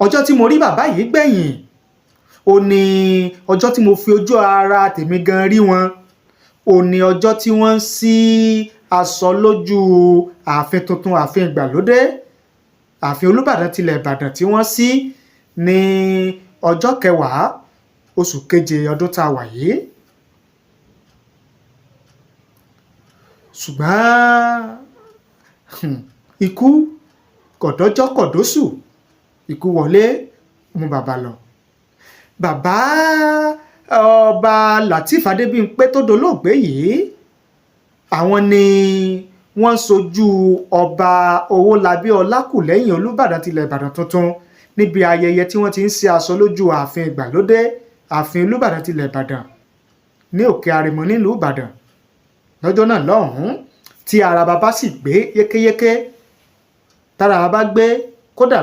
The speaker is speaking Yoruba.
ọjọ́ tí mo rí bàbá yìí gbẹ̀yìn ó ní ọjọ́ tí mo fi ojú ara tèmi gan rí wọn, ó ní ọjọ́ tí wọ́n ń ṣí aṣọ lójú ààfin tuntun, ààfin ìgbàlódé, ààfin Olúbàdàn tilẹ̀ Ìbàdàn tí wọ́n ṣí ní ọjọ́ 10 oṣù keje ọdún tá a wà yìí. ṣùgbọ́n ikú kọ̀dọ́jọ́ kọ̀dọ́sù, ikú wọlé mú bàbá lọ. Bàbá ọba Lateef Adébímpé tó dolóògbé yìí, àwọn ni wọ́n ṣojú ọba Owólabí Ọlákùlẹ́yìn Olúbàdàn tilẹ̀ Ìbàdàn tuntun níbi ayẹyẹ tí wọ́n ti ń ṣe aṣọ lójú ààfin ìgbàlódé, ààfin Olúbàdàn tilẹ̀ Ìbàdàn ní Òkè Àrèmọ nílùú Ìbàdàn lọ́jọ́ náà lọ́hùn-ún, tí ara bàbá sì gbé yékéyéké, tára bàbá gbé kódà